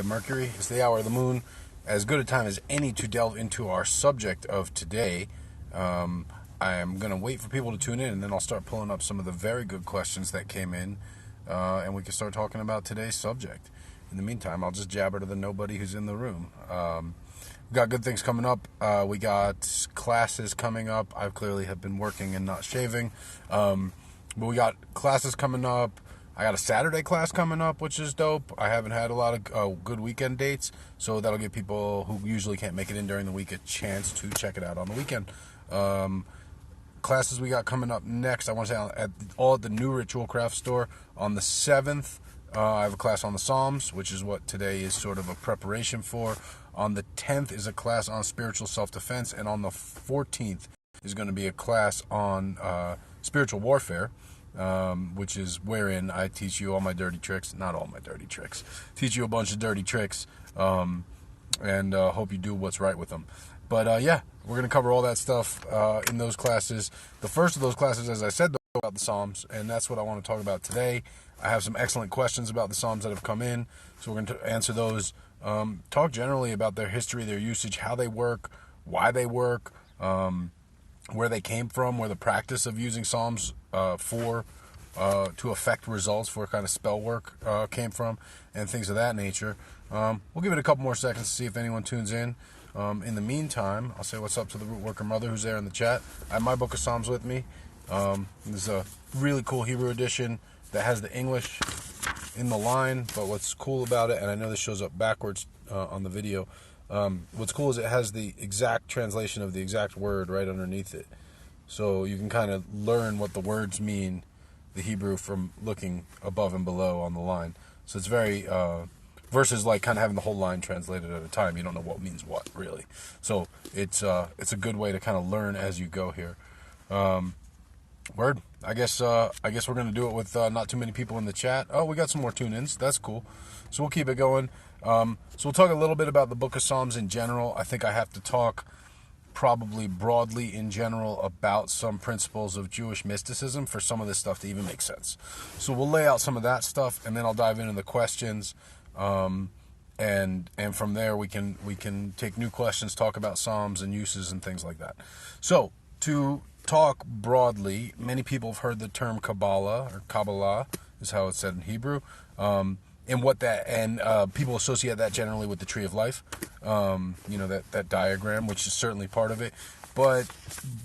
Mercury. It's the hour of the moon. As good a time as any to delve into our subject of today. I am going to wait for people to tune in, and then I'll start pulling up some of the very good questions that came in, and we can start talking about today's subject. In the meantime, I'll just jabber to the nobody who's in the room. We've got good things coming up. We got classes coming up. I clearly have been working and not shaving. But we got classes coming up. I got a Saturday class coming up, which is dope. I haven't had a lot of good weekend dates, so that'll give people who usually can't make it in during the week a chance to check it out on the weekend. Classes we got coming up next, I want to say all at the new Ritual Craft store. On the 7th, I have a class on the Psalms, which is what today is sort of a preparation for. On the 10th is a class on spiritual self-defense, and on the 14th is going to be a class on spiritual warfare. Which is wherein I teach you all my dirty tricks. Not all my dirty tricks. Teach you a bunch of dirty tricks, and hope you do what's right with them. But yeah, we're going to cover all that stuff in those classes. The first of those classes, as I said, about the Psalms, and that's what I want to talk about today. I have some excellent questions about the Psalms that have come in, so we're going to answer those. Talk generally about their history, their usage, how they work, why they work, where they came from, where the practice of using Psalms to affect results for kind of spell work came from, and things of that nature. We'll give it a couple more seconds to see if anyone tunes in. In the meantime, I'll say what's up to the Root Worker Mother who's there in the chat. I have my book of Psalms with me. There's a really cool Hebrew edition that has the English in the line, but what's cool about it, and I know this shows up backwards on the video, what's cool is it has the exact translation of the exact word right underneath it. So you can kind of learn what the words mean, the Hebrew, from looking above and below on the line. So it's very, versus like kind of having the whole line translated at a time. You don't know what means what, really. So it's a good way to kind of learn as you go here. Word. I guess we're going to do it with not too many people in the chat. Oh, we got some more tune-ins. That's cool. So we'll keep it going. So we'll talk a little bit about the Book of Psalms in general. I think I have to talk probably broadly in general about some principles of Jewish mysticism for some of this stuff to even make sense. So we'll lay out some of that stuff, and then I'll dive into the questions, and from there we can take new questions, talk about Psalms and uses and things like that. So to talk broadly, many people have heard the term Kabbalah, or Kabbalah is how it's said in Hebrew. And people associate that generally with the Tree of Life, that diagram, which is certainly part of it. But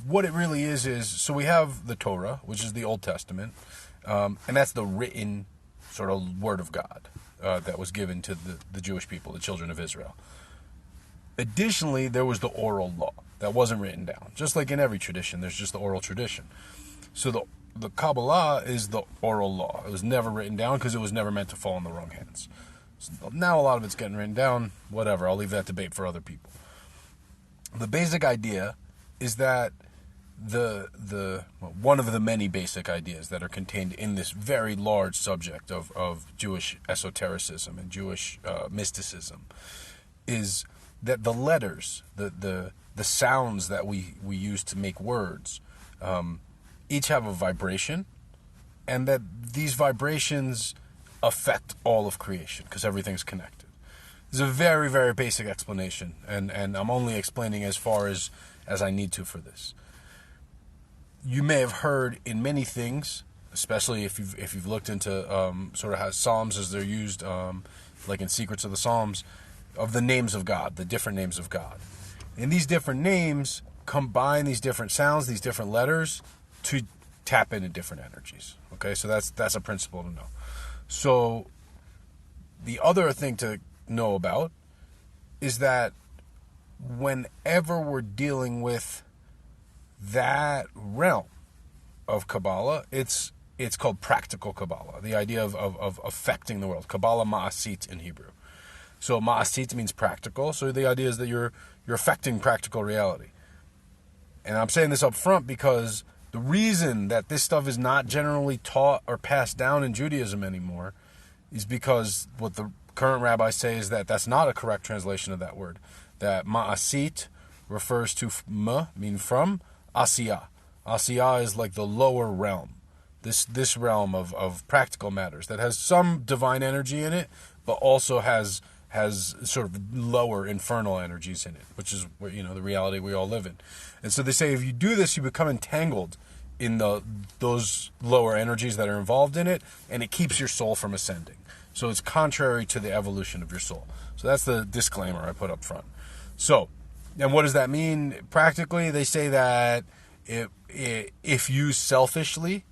what it really is, so we have the Torah, which is the Old Testament, and that's the written sort of word of God that was given to the Jewish people, the children of Israel. Additionally, there was the oral law that wasn't written down. Just like in every tradition, there's just the oral tradition. So the Kabbalah is the oral law. It was never written down because it was never meant to fall in the wrong hands. So now a lot of it's getting written down. Whatever, I'll leave that debate for other people. The basic idea is that one of the many basic ideas that are contained in this very large subject of Jewish esotericism and Jewish mysticism is that the letters, the sounds that we use to make words, each have a vibration, and that these vibrations affect all of creation because everything's connected. It's a very, very basic explanation, and I'm only explaining as far as I need to for this. You may have heard in many things, especially if you've looked into sort of how Psalms as they're used, like in Secrets of the Psalms, of the names of God, the different names of God. And these different names combine these different sounds, these different letters, to tap into different energies. Okay, so that's a principle to know. So the other thing to know about is that whenever we're dealing with that realm of Kabbalah, it's called practical Kabbalah, the idea of affecting the world. Kabbalah ma'asit in Hebrew. So ma'asit means practical. So the idea is that you're affecting practical reality. And I'm saying this up front because the reason that this stuff is not generally taught or passed down in Judaism anymore is because what the current rabbis say is that that's not a correct translation of that word. That ma'asit refers to mean from, asiyah. Asiyah is like the lower realm. This realm of practical matters that has some divine energy in it, but also has has sort of lower infernal energies in it, which is what, the reality we all live in. And so they say if you do this, you become entangled in those lower energies that are involved in it, and it keeps your soul from ascending. So it's contrary to the evolution of your soul. So that's the disclaimer I put up front. So, and what does that mean? Practically, they say that if used selfishly,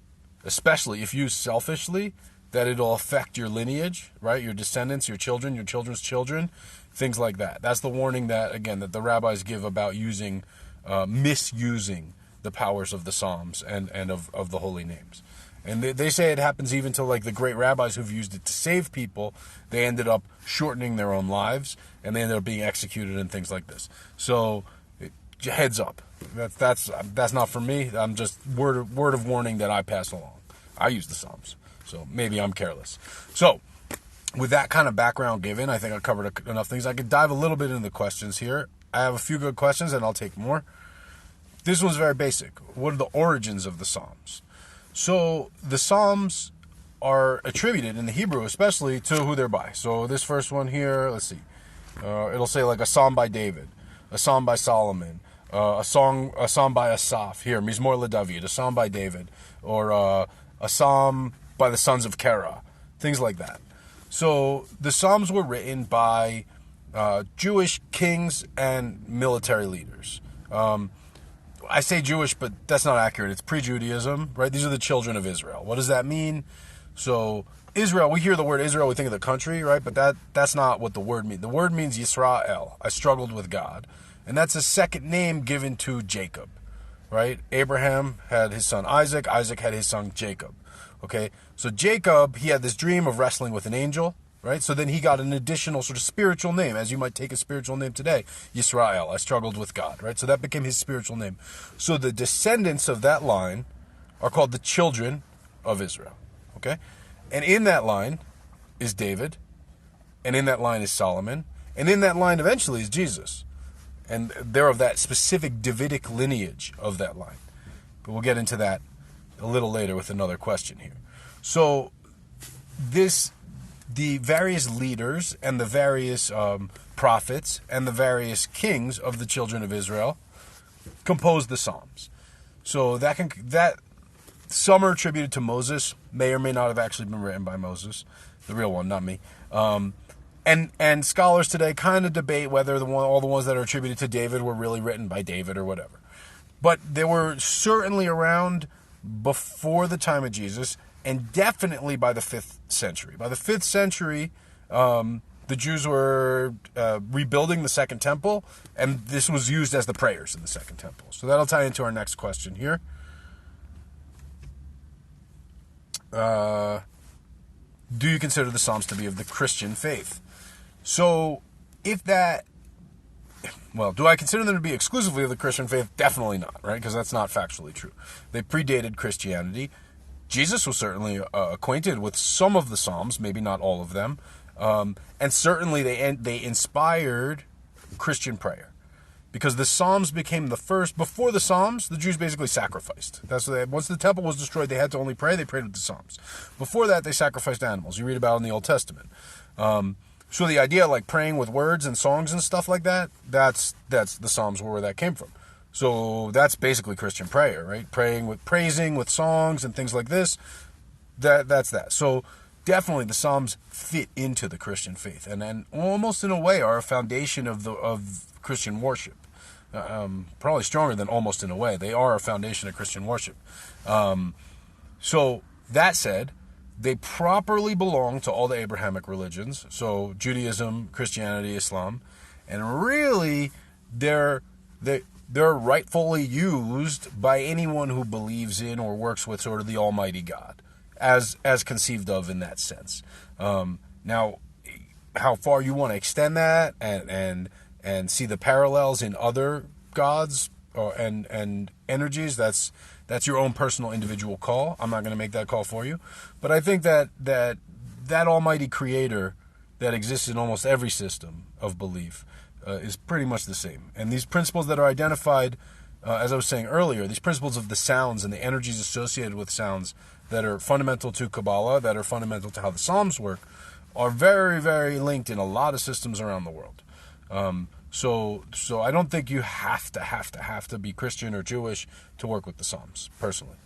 especially if used selfishly, that it'll affect your lineage, right? Your descendants, your children, your children's children, things like that. That's the warning that the rabbis give about misusing the powers of the Psalms and of the holy names. And they say it happens even to like the great rabbis who've used it to save people. They ended up shortening their own lives, and they ended up being executed and things like this. So heads up. That's not for me. I'm just word of warning that I pass along. I use the Psalms, so maybe I'm careless. So with that kind of background given, I think I covered enough things. I could dive a little bit into the questions here. I have a few good questions, and I'll take more. This one's very basic. What are the origins of the Psalms? So the Psalms are attributed in the Hebrew, especially, to who they're by. So this first one here, let's see. It'll say like a psalm by David, a psalm by Solomon, a psalm by Asaph. Here, Mizmor LeDavid, a psalm by David, or a psalm by the sons of Korah, things like that. So the Psalms were written by Jewish kings and military leaders. I say Jewish, but that's not accurate. It's pre-Judaism, right? These are the children of Israel. What does that mean? So Israel, we hear the word Israel, we think of the country, right? But that's not what the word means. The word means Yisrael. I struggled with God. And that's a second name given to Jacob, right? Abraham had his son Isaac. Isaac had his son Jacob, okay? So Jacob, he had this dream of wrestling with an angel, right? So then he got an additional sort of spiritual name, as you might take a spiritual name today, Yisrael. I struggled with God, right? So that became his spiritual name. So the descendants of that line are called the children of Israel, okay? And in that line is David, and in that line is Solomon, and in that line eventually is Jesus. And they're of that specific Davidic lineage of that line. But we'll get into that a little later with another question here. So the various leaders and the various prophets and the various kings of the children of Israel composed the Psalms. So that some are attributed to Moses, may or may not have actually been written by Moses, the real one, not me. And scholars today kind of debate whether all the ones that are attributed to David were really written by David or whatever. But they were certainly around before the time of Jesus, and definitely by the 5th century. By the 5th century, the Jews were rebuilding the Second Temple, and this was used as the prayers in the Second Temple. So that'll tie into our next question here. Do you consider the Psalms to be of the Christian faith? So, do I consider them to be exclusively of the Christian faith? Definitely not, right? Because that's not factually true. They predated Christianity. Jesus was certainly acquainted with some of the Psalms, maybe not all of them. And certainly they inspired Christian prayer. Because the Psalms became the first. Before the Psalms, the Jews basically sacrificed. Once the temple was destroyed, they had to only pray. They prayed with the Psalms. Before that, they sacrificed animals. You read about it in the Old Testament. So the idea, like praying with words and songs and stuff like that, that's the Psalms were where that came from. So that's basically Christian prayer, right? Praising with songs and things like this. That's that. So definitely the Psalms fit into the Christian faith, and almost in a way are a foundation of Christian worship. Probably stronger than almost in a way. They are a foundation of Christian worship. So that said, they properly belong to all the Abrahamic religions. So Judaism, Christianity, Islam, and really they're rightfully used by anyone who believes in or works with sort of the Almighty God, as conceived of in that sense. Now, how far you want to extend that and see the parallels in other gods and energies, that's your own personal individual call. I'm not going to make that call for you. But I think that Almighty Creator that exists in almost every system of belief is pretty much the same. And these principles that are identified, as I was saying earlier, these principles of the sounds and the energies associated with sounds that are fundamental to Kabbalah, that are fundamental to how the Psalms work, are very, very linked in a lot of systems around the world. So I don't think you have to be Christian or Jewish to work with the Psalms, personally.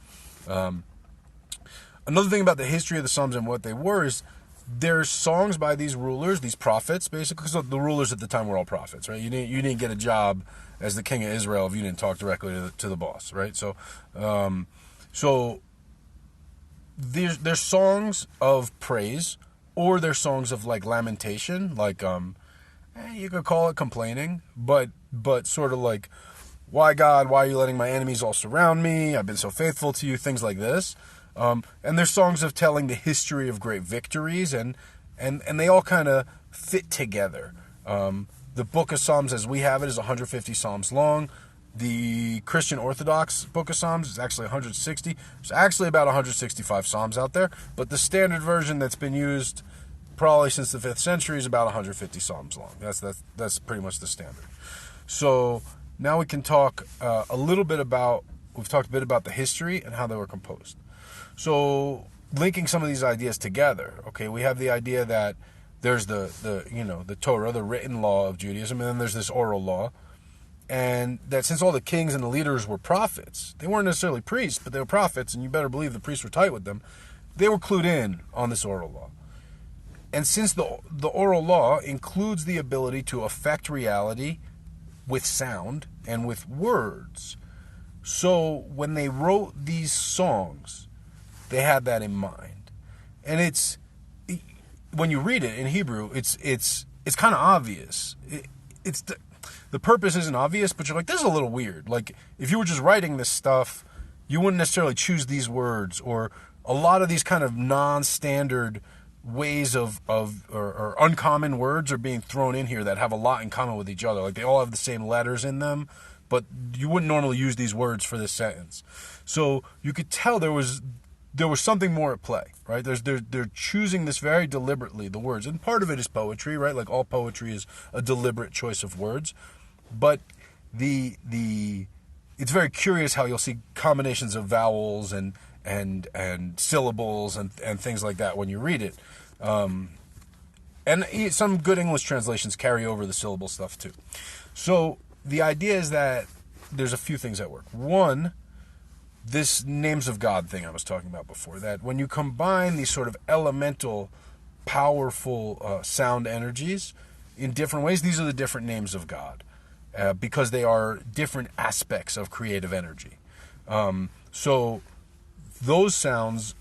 Another thing about the history of the Psalms and what they were is there's songs by these rulers, these prophets, basically. So the rulers at the time were all prophets, right? You didn't get a job as the king of Israel if you didn't talk directly to the boss, right? So there's songs of praise, or there's songs of like lamentation, like you could call it complaining, but sort of like, why God, why are you letting my enemies all surround me? I've been so faithful to you, things like this. And there's songs of telling the history of great victories, and they all kind of fit together. The book of Psalms as we have it is 150 Psalms long. The Christian Orthodox book of Psalms is actually 160. There's actually about 165 Psalms out there, but the standard version that's been used probably since the 5th century is about 150 Psalms long. That's pretty much the standard. So now we can talk we've talked a bit about the history and how they were composed. So linking some of these ideas together, okay, we have the idea that there's the Torah, the written law of Judaism, and then there's this oral law. And that since all the kings and the leaders were prophets, they weren't necessarily priests, but they were prophets, and you better believe the priests were tight with them, they were clued in on this oral law. And since the oral law includes the ability to affect reality with sound and with words, so when they wrote these songs, they had that in mind. And when you read it in Hebrew, it's kind of obvious. The purpose isn't obvious, but you're like, this is a little weird. Like, if you were just writing this stuff, you wouldn't necessarily choose these words, or a lot of these kind of non-standard ways or uncommon words are being thrown in here that have a lot in common with each other. Like, they all have the same letters in them, but you wouldn't normally use these words for this sentence. So you could tell there was something more at play, right? They're choosing this very deliberately, the words. And part of it is poetry, right? Like, all poetry is a deliberate choice of words. But it's very curious how you'll see combinations of vowels and syllables and things like that when you read it. And some good English translations carry over the syllable stuff too. So the idea is that there's a few things at work. One, this names of God thing I was talking about before, that when you combine these sort of elemental, powerful sound energies in different ways, these are the different names of God, because they are different aspects of creative energy. So those sounds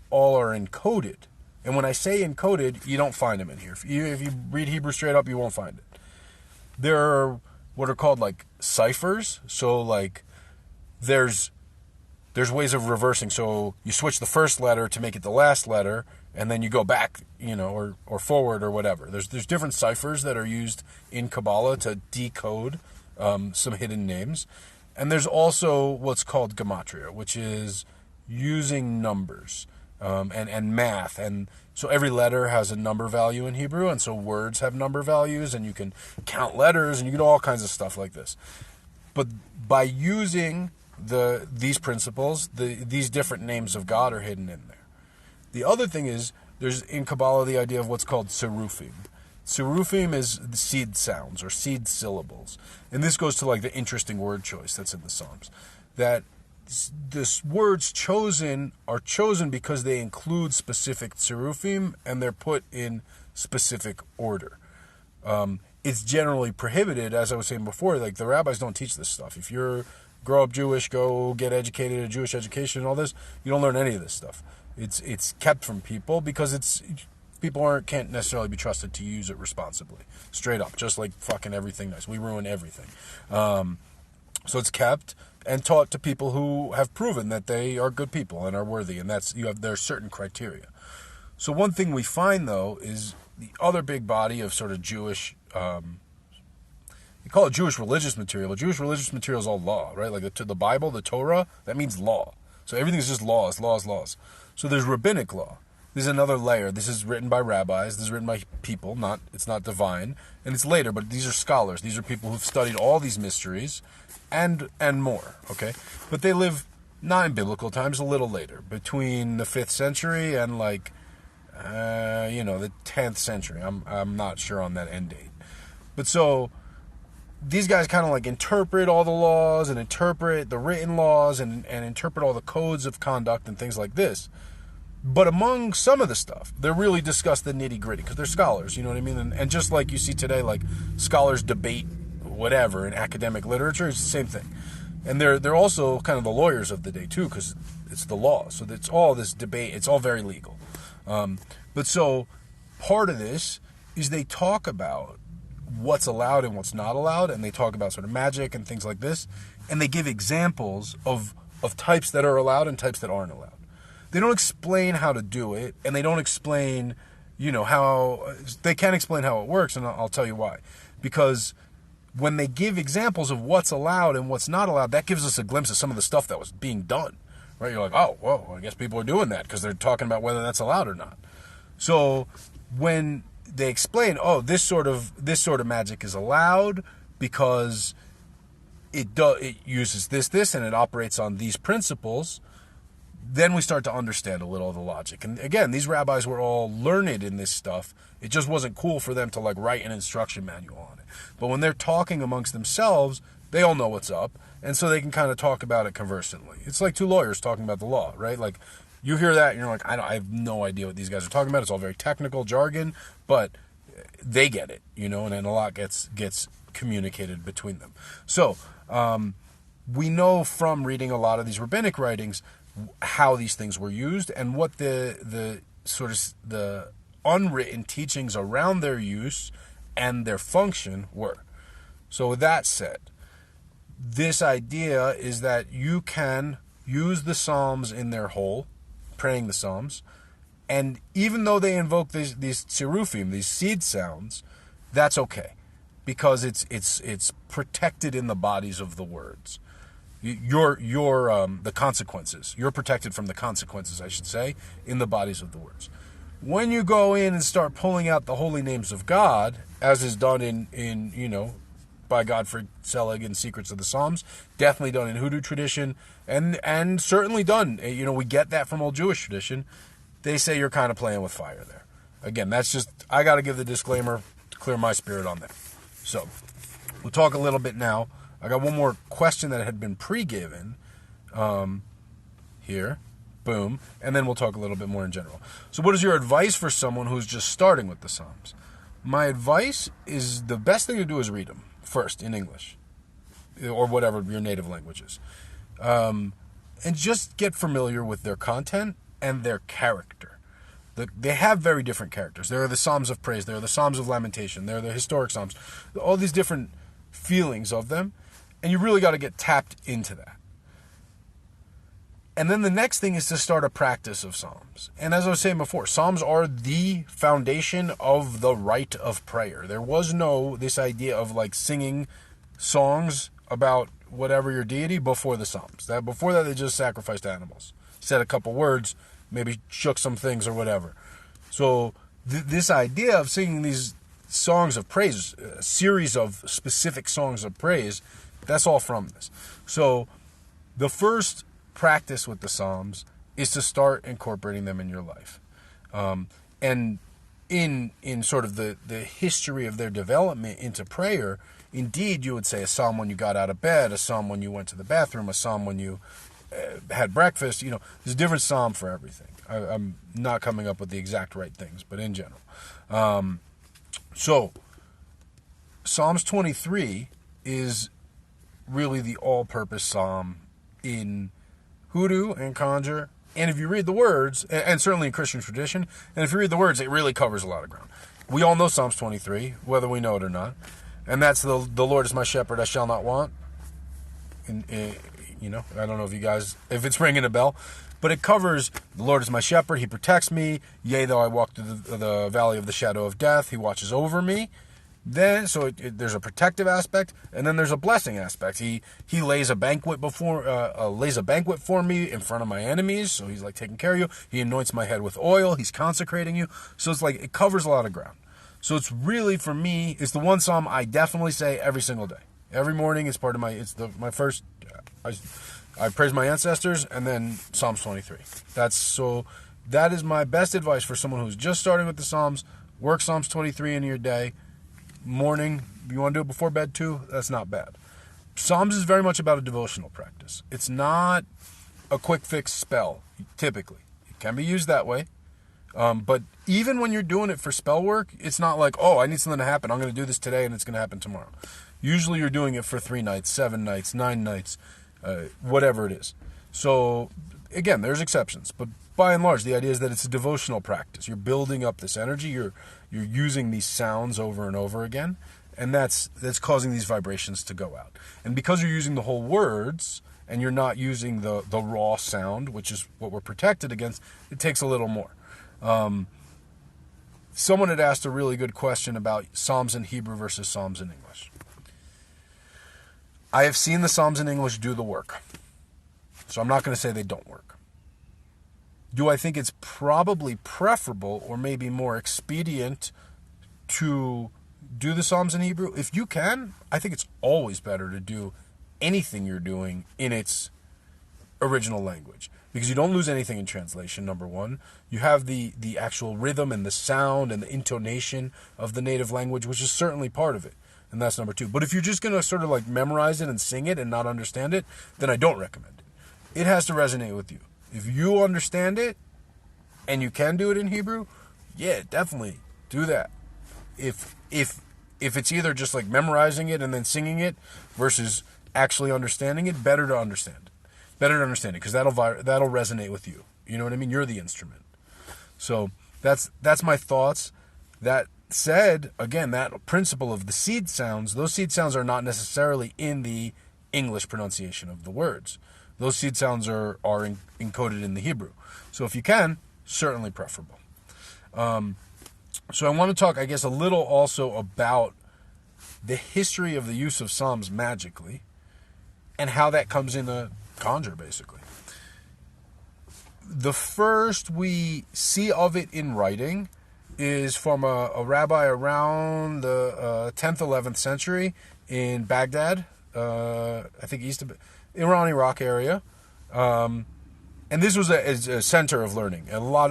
all are encoded. And when I say encoded, you don't find them in here. If you read Hebrew straight up, you won't find it. There are what are called like ciphers. So like there's ways of reversing. So you switch the first letter to make it the last letter, and then you go back, or forward or whatever. There's different ciphers that are used in Kabbalah to decode some hidden names. And there's also what's called gematria, which is using numbers and math. And so every letter has a number value in Hebrew, and so words have number values, and you can count letters, and you can do all kinds of stuff like this. But by using these principles, these different names of God are hidden in there. The other thing is, there's in Kabbalah the idea of what's called tzirufim. Tzirufim is the seed sounds or seed syllables. And this goes to like the interesting word choice that's in the Psalms. That this words are chosen because they include specific tzirufim and they're put in specific order. It's generally prohibited, as I was saying before, like the rabbis don't teach this stuff. If you're grow up Jewish, go get educated, a Jewish education and all this, you don't learn any of this stuff. It's kept from people because people can't necessarily be trusted to use it responsibly. Straight up, just like fucking everything nice. We ruin everything. So it's kept and taught to people who have proven that they are good people and are worthy, and there's certain criteria. So one thing we find though is the other big body of sort of Jewish, you call it Jewish religious material, but Jewish religious material is all law, right? Like the Bible, the Torah, that means law. So everything's just laws. So there's rabbinic law. There's another layer. This is written by rabbis. This is written by people. It's not divine. And it's later, but these are scholars. These are people who've studied all these mysteries and more, okay? But they live not in biblical times, a little later, between the 5th century and like the 10th century. I'm not sure on that end date. But so these guys kind of like interpret all the laws and interpret the written laws and interpret all the codes of conduct and things like this. But among some of the stuff, they really discuss the nitty gritty because they're scholars, you know what I mean? And just like you see today, like scholars debate whatever in academic literature, it's the same thing. And they're also kind of the lawyers of the day too, because it's the law. So it's all this debate. It's all very legal. But so part of this is they talk about what's allowed and what's not allowed, and they talk about sort of magic and things like this, and they give examples of types that are allowed and types that aren't allowed. They don't explain how to do it, and they don't explain, how they can explain how it works, and I'll tell you why. Because when they give examples of what's allowed and what's not allowed, that gives us a glimpse of some of the stuff that was being done. Right? You're like, oh, whoa, I guess people are doing that because they're talking about whether that's allowed or not. So when they explain, oh, this sort of magic is allowed because it uses this, and it operates on these principles, then we start to understand a little of the logic. And again, these rabbis were all learned in this stuff. It just wasn't cool for them to like write an instruction manual on it. But when they're talking amongst themselves, they all know what's up, and so they can kind of talk about it conversantly. It's like two lawyers talking about the law, right? Like you hear that and you're like, I have no idea what these guys are talking about. It's all very technical jargon, but they get it, and then a lot gets communicated between them. So we know from reading a lot of these rabbinic writings how these things were used and what the sort of the unwritten teachings around their use and their function were. So with that said, this idea is that you can use the Psalms in their whole, praying the Psalms, and even though they invoke these tzirufim, these seed sounds, that's okay, because it's protected in the bodies of the words. The consequences. You're protected from the consequences, I should say, in the bodies of the words. When you go in and start pulling out the holy names of God, as is done in by Godfrey Selig in Secrets of the Psalms, definitely done in Hoodoo tradition, and certainly done. We get that from old Jewish tradition. They say you're kind of playing with fire there. Again, that's just, I got to give the disclaimer to clear my spirit on that. So, we'll talk a little bit now. I got one more question that had been pre-given here. Boom. And then we'll talk a little bit more in general. So what is your advice for someone who's just starting with the Psalms? My advice is the best thing to do is read them first in English or whatever your native language is. And just get familiar with their content and their character. They have very different characters. There are the Psalms of Praise. There are the Psalms of Lamentation. There are the historic Psalms. All these different feelings of them. And you really got to get tapped into that. And then the next thing is to start a practice of Psalms. And as I was saying before, Psalms are the foundation of the rite of prayer. There was no this idea of like singing songs about whatever your deity before the Psalms. Before that, they just sacrificed animals, said a couple words, maybe shook some things or whatever. So this idea of singing these songs of praise, a series of specific songs of praise, that's all from this. So the first practice with the Psalms is to start incorporating them in your life. And in sort of the history of their development into prayer, indeed you would say a psalm when you got out of bed, a psalm when you went to the bathroom, a psalm when you had breakfast. There's a different psalm for everything. I'm not coming up with the exact right things, but in general. So Psalms 23 is really the all-purpose psalm in Hoodoo and Conjure, and if you read the words, and certainly in Christian tradition, and if you read the words, it really covers a lot of ground. We all know Psalms 23, whether we know it or not, and that's the Lord is my shepherd, I shall not want. I don't know if it's ringing a bell, but it covers the Lord is my shepherd, he protects me, yea, though I walk through the valley of the shadow of death, he watches over me. Then, there's a protective aspect, and then there's a blessing aspect. He lays a banquet for me in front of my enemies. So he's like taking care of you. He anoints my head with oil. He's consecrating you. So it's like it covers a lot of ground. So it's really, for me, it's the one psalm I definitely say every single day. Every morning, it's part of my first. I praise my ancestors, and then Psalms 23. That's so. that is my best advice for someone who's just starting with the Psalms. Work Psalms 23 in your day. Morning, you want to do it before bed too? That's not bad. Psalms is very much about a devotional practice. It's not a quick fix spell, typically. It can be used that way. But even when you're doing it for spell work, it's not like, oh, I need something to happen. I'm going to do this today and it's going to happen tomorrow. Usually you're doing it for 3 nights, 7 nights, 9 nights, whatever it is. So, again, there's exceptions. But by and large, the idea is that it's a devotional practice. You're building up this energy. You're using these sounds over and over again. And that's causing these vibrations to go out. And because you're using the whole words and you're not using the raw sound, which is what we're protected against, it takes a little more. Someone had asked a really good question about Psalms in Hebrew versus Psalms in English. I have seen the Psalms in English do the work. So I'm not going to say they don't work. Do I think it's probably preferable or maybe more expedient to do the Psalms in Hebrew? If you can, I think it's always better to do anything you're doing in its original language. Because you don't lose anything in translation, number one. You have the actual rhythm and the sound and the intonation of the native language, which is certainly part of it. And that's number two. But if you're just going to sort of like memorize it and sing it and not understand it, then I don't recommend it. It has to resonate with you. If you understand it and you can do it in Hebrew, yeah, definitely do that. If it's either just like memorizing it and then singing it versus actually understanding it, better to understand it. Better to understand it because that'll resonate with you. You know what I mean? You're the instrument. So that's my thoughts. That said, again, that principle of the seed sounds, those seed sounds are not necessarily in the English pronunciation of the words. Those seed sounds are encoded in the Hebrew. So if you can, certainly preferable. So I want to talk, I guess, a little also about the history of the use of Psalms magically and how that comes into conjure, basically. The first we see of it in writing is from a rabbi around the 10th, 11th century in Baghdad, I think east of Iran, Iraq area. And this was a center of learning. A lot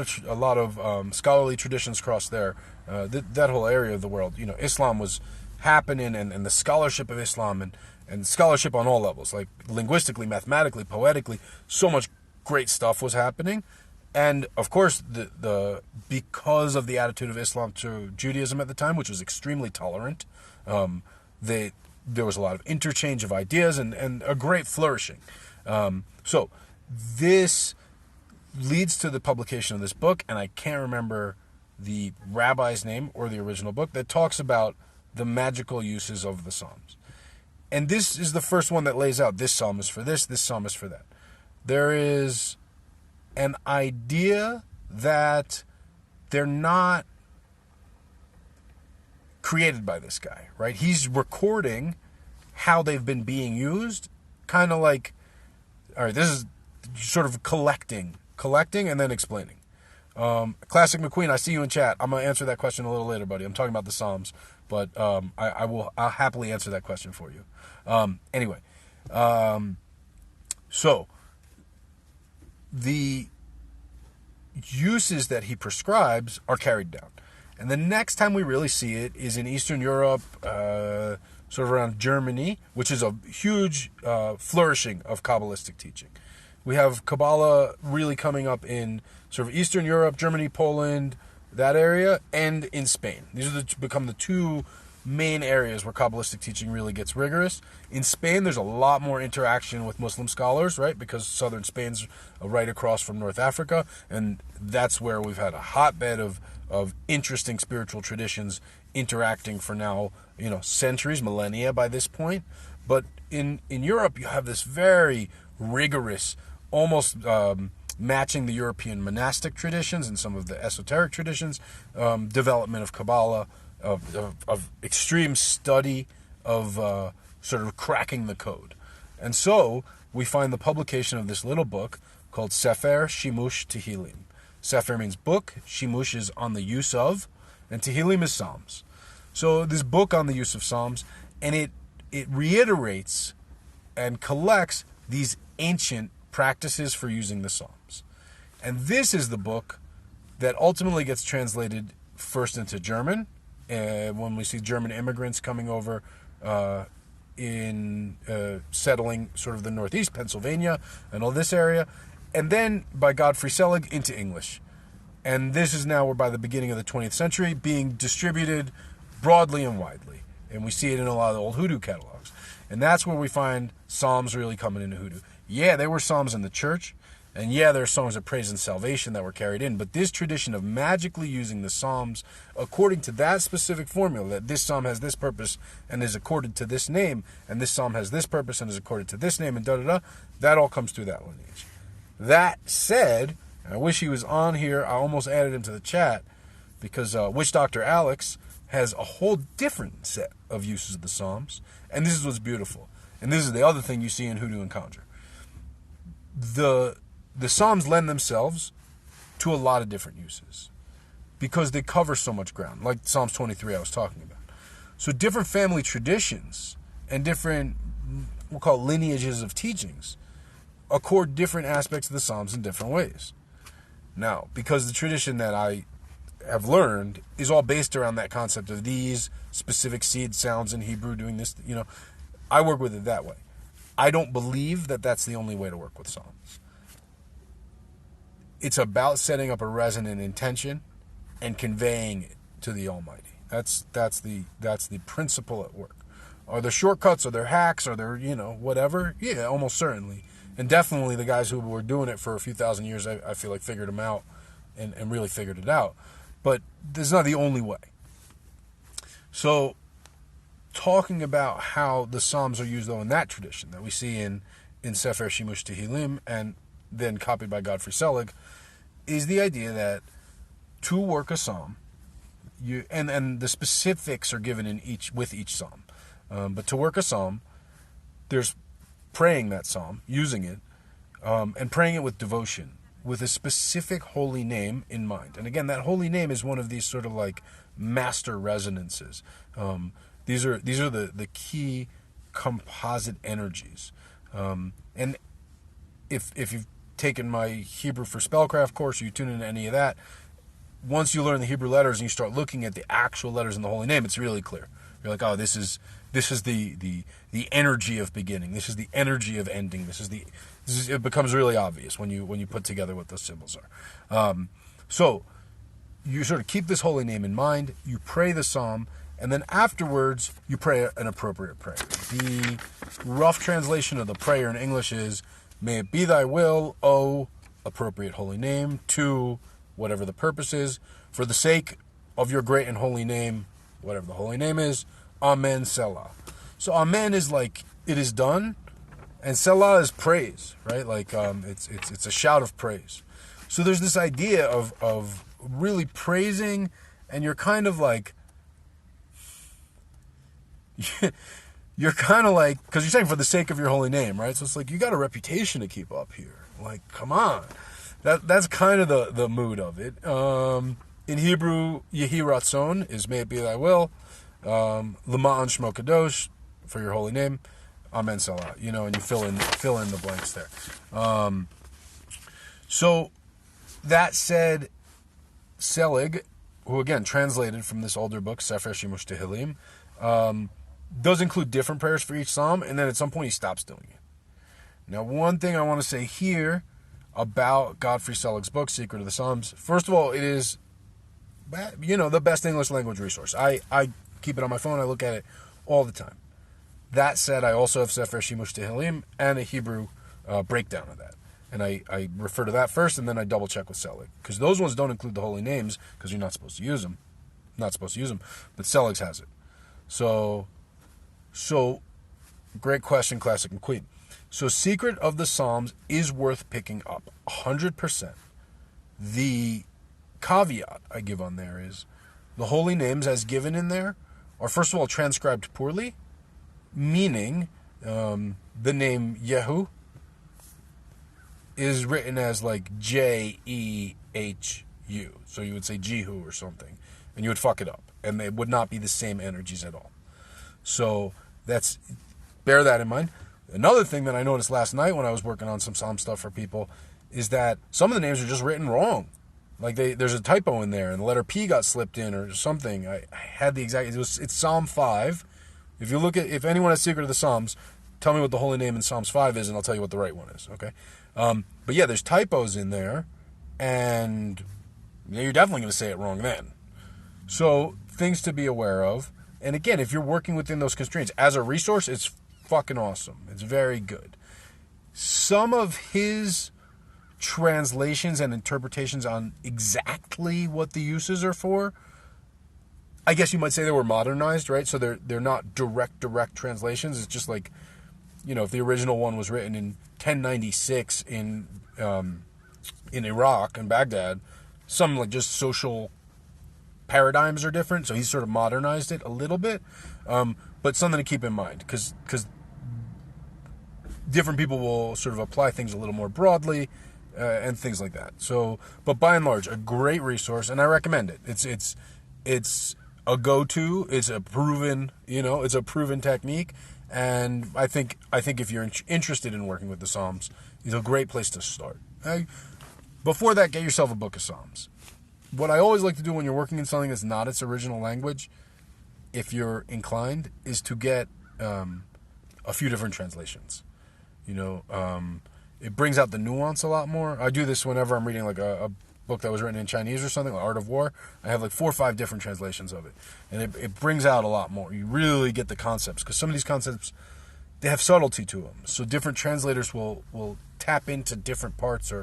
of scholarly traditions crossed there. That whole area of the world, Islam was happening, and the scholarship of Islam and scholarship on all levels, like linguistically, mathematically, poetically, so much great stuff was happening. And of course, because of the attitude of Islam to Judaism at the time, which was extremely tolerant, there was a lot of interchange of ideas and a great flourishing. So this leads to the publication of this book, and I can't remember the rabbi's name or the original book, that talks about the magical uses of the Psalms. And this is the first one that lays out this psalm is for this psalm is for that. There is an idea that they're not created by this guy, right? He's recording how they've been being used, kind of like, all right, this is sort of collecting and then explaining. Classic McQueen, I see you in chat. I'm going to answer that question a little later, buddy. I'm talking about the Psalms, but I'll happily answer that question for you. Anyway, so the uses that he prescribes are carried down. And the next time we really see it is in Eastern Europe, sort of around Germany, which is a huge flourishing of Kabbalistic teaching. We have Kabbalah really coming up in sort of Eastern Europe, Germany, Poland, that area, and in Spain. These are become the two main areas where Kabbalistic teaching really gets rigorous. In Spain, there's a lot more interaction with Muslim scholars, right? Because southern Spain's right across from North Africa, and that's where we've had a hotbed of interesting spiritual traditions interacting for now, centuries, millennia by this point. But in Europe, you have this very rigorous, almost matching the European monastic traditions and some of the esoteric traditions, development of Kabbalah, of extreme study of sort of cracking the code. And so we find the publication of this little book called Sefer Shimush Tehillim. Sefer means book, Shimush is on the use of, and Tehillim is Psalms. So this book on the use of Psalms, and it reiterates and collects these ancient practices for using the Psalms. And this is the book that ultimately gets translated first into German, when we see German immigrants coming over in settling sort of the Northeast, Pennsylvania, and all this area, and then by Godfrey Selig into English. And this is now, we're by the beginning of the 20th century, being distributed broadly and widely. And we see it in a lot of the old hoodoo catalogs. And that's where we find psalms really coming into hoodoo. Yeah, there were psalms in the church, and yeah, there are songs of praise and salvation that were carried in, but this tradition of magically using the psalms according to that specific formula, that this psalm has this purpose and is accorded to this name, and this psalm has this purpose and is accorded to this name, and da-da-da, that all comes through that lineage. That said, I wish he was on here. I almost added him to the chat because Witch Doctor Alex has a whole different set of uses of the Psalms, and this is what's beautiful. And this is the other thing you see in Hoodoo and Conjure. The Psalms lend themselves to a lot of different uses because they cover so much ground, like Psalms 23 I was talking about. So different family traditions and different, we'll call it lineages of teachings, accord different aspects of the Psalms in different ways. Now, because the tradition that I have learned is all based around that concept of these specific seed sounds in Hebrew doing this, I work with it that way. I don't believe that that's the only way to work with Psalms. It's about setting up a resonant intention and conveying it to the Almighty. That's the principle at work. Are there shortcuts? Are there hacks? Are there, whatever? Yeah, almost certainly. And definitely the guys who were doing it for a few thousand years, I feel like figured them out and really figured it out. But this is not the only way. So, talking about how the Psalms are used, though, in that tradition that we see in Sefer Shimush Tehillim and then copied by Godfrey Selig, is the idea that to work a Psalm, and the specifics are given with each Psalm. But to work a Psalm, there's praying that Psalm, using it, and praying it with devotion, with a specific holy name in mind. And again, that holy name is one of these sort of like master resonances. These are the key composite energies. And if you've taken my Hebrew for Spellcraft course, or you tune into any of that, once you learn the Hebrew letters and you start looking at the actual letters in the holy name, it's really clear. You're like, oh, this is the energy of beginning. This is the energy of ending. It becomes really obvious when you put together what those symbols are. So you sort of keep this holy name in mind. You pray the psalm, and then afterwards you pray an appropriate prayer. The rough translation of the prayer in English is, "May it be thy will, O appropriate holy name, to whatever the purpose is, for the sake of your great and holy name," whatever the holy name is, "Amen, Selah." So Amen is like, it is done, and Selah is praise, right? Like it's a shout of praise. So there's this idea of really praising, and you're kind of like, you're kind of like, because you're saying for the sake of your holy name, right? So it's like, you got a reputation to keep up here. Like, come on. That's kind of the mood of it. In Hebrew, Yehi Ratzon is may it be thy will. L'ma'an Shmo Kadosh, for your holy name. Amen Salah. And you fill in the blanks there. So that said, Selig, who again translated from this older book, Sefer Shimush Tehillim, does include different prayers for each psalm, and then at some point he stops doing it. Now, one thing I want to say here about Godfrey Selig's book, Secret of the Psalms, first of all, it is, the best English language resource. I keep it on my phone. I look at it all the time. That said, I also have Sefer Shimush Tehillim and a Hebrew breakdown of that. And I refer to that first, and then I double check with Selig. Because those ones don't include the holy names, because you're not supposed to use them. But Selig's has it. So great question, Classic and Queen. So Secret of the Psalms is worth picking up, 100%. The caveat I give on there is the holy names as given in there are, first of all, transcribed poorly, meaning the name Yehu is written as like Jehu. So you would say Jehu or something, and you would fuck it up, and they would not be the same energies at all. So bear that in mind. Another thing that I noticed last night when I was working on some psalm stuff for people is that some of the names are just written wrong. Like there's a typo in there, and the letter P got slipped in or something. I had the exact. It's Psalm 5. If anyone has Secret of the Psalms, tell me what the holy name in Psalms 5 is, and I'll tell you what the right one is. Okay, but yeah, there's typos in there, and you're definitely going to say it wrong then. So things to be aware of. And again, if you're working within those constraints as a resource, it's fucking awesome. It's very good. Some of his translations and interpretations on exactly what the uses are for, I guess you might say they were modernized, right? So they're not direct translations. It's just like, if the original one was written in 1096 in Iraq and Baghdad, some like just social paradigms are different, so he's sort of modernized it a little bit. But something to keep in mind, because different people will sort of apply things a little more broadly. And things like that. So, but by and large, a great resource, and I recommend it. It's a go-to. It's a proven, it's a proven technique, and I think if you're interested in working with the Psalms, it's a great place to start. Before that, get yourself a book of Psalms. What I always like to do when you're working in something that's not its original language, if you're inclined, is to get a few different translations. It brings out the nuance a lot more. I do this whenever I'm reading like a book that was written in Chinese or something, like Art of War. I have like 4 or 5 different translations of it. And it brings out a lot more. You really get the concepts, because some of these concepts, they have subtlety to them. So different translators will tap into different parts